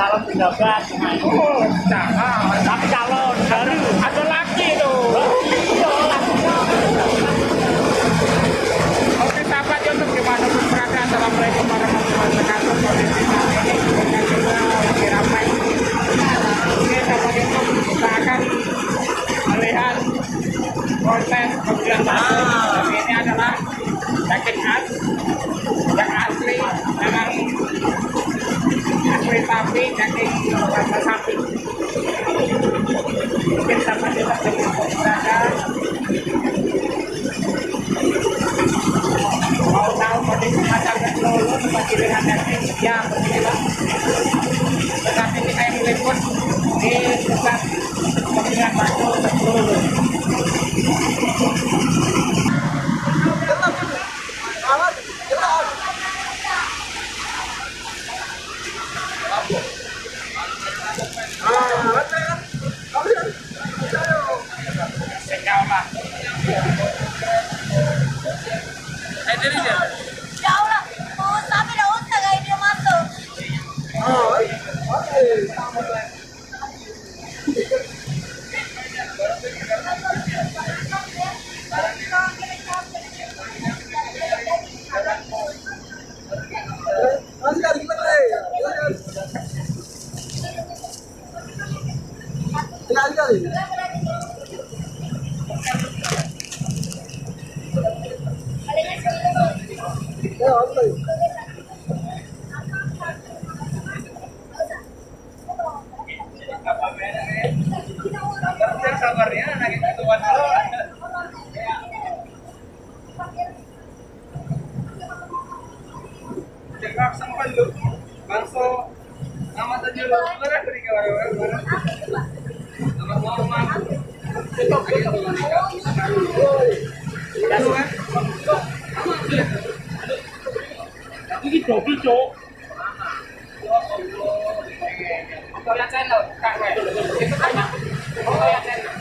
calon 13. Oh, calon. Tapi calon baru Ada lagi tuh. Oke, sahabat YouTube gimana pun berada. Assalamualaikum warahmatullahi wabarakatuh. Kondisi saat ini dengan kita lagi ramai. Oke, sahabat YouTube kita akan melihat proses pembelian bakso. Tapi ini adalah daging khas yang asli, memang asli sapi, daging rasa sapi. Mungkin sahabat YouTube berada mau tahu kondisi macam dulu tempat pilihan daging ya beginilah. Tetapi kita yang meliput kali. Ya, oke. Sabarnya anak itu tuan halo. Cekak sampai lu. Bangso nama saja lu. Mana beri kawan-kawan. Nama Muhammad. Cetok itu. Lalu kan. Ini double cok. Tolak channel, Kak. Itu tanya. Tolak channel.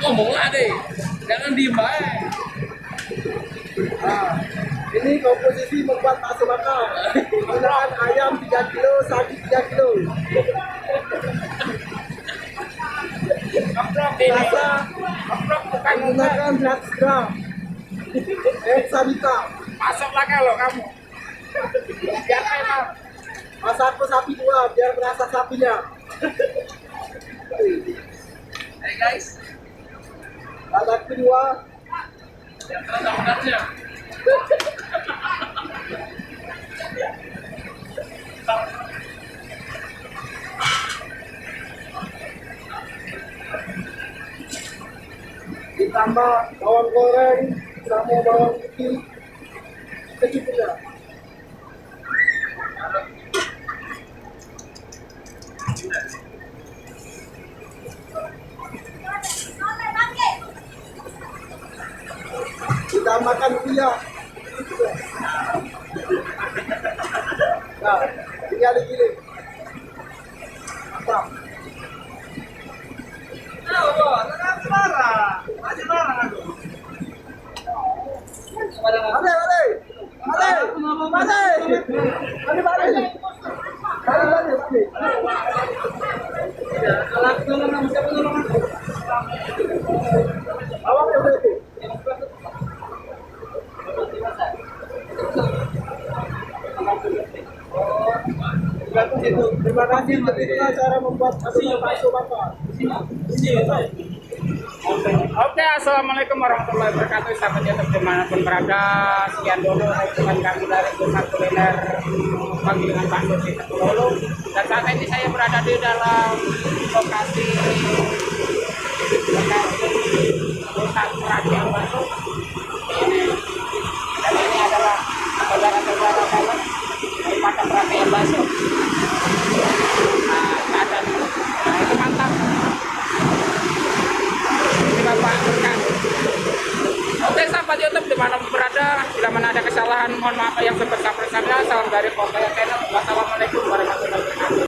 Ngomong deh, jangan diem aja. Nah, ini komposisi membuat bakso bakar. Menggunakan ayam 3 kilo, sapi 3 kilo. Rasa menggunakan 100 gram. Sabita. Masuk lagi lo kamu. Biar emang. Masak sapi 2 biar berasa sapinya. Hey guys, Anak kedua, yang terendam-rendamnya. ditambah bawang goreng sama bawang putih secukupnya. Ditambahkan minyak. Nah, tinggal digiling. Mantap. Terima kasih. Itulah cara membuat bakso bakar. Oke, assalamualaikum warahmatullahi wabarakatuh. Sahabat YouTube dimanapun berada, sekian dulu reviewan kami dari pusat kuliner panggilan bakso di Tekululu. Dan saat ini saya berada di dalam lokasi pusat peracian bakso. Dan ini adalah saudara-saudara kami daripada peracian bakso. Nah, keadaan itu mantap. Bapak berkah. Oke sahabat YouTube dimanapun berada, bila mana ada kesalahan mohon maaf yang sebesar-besarnya. Salam dari Pokoknya Channel. Wassalamualaikum warahmatullahi wabarakatuh.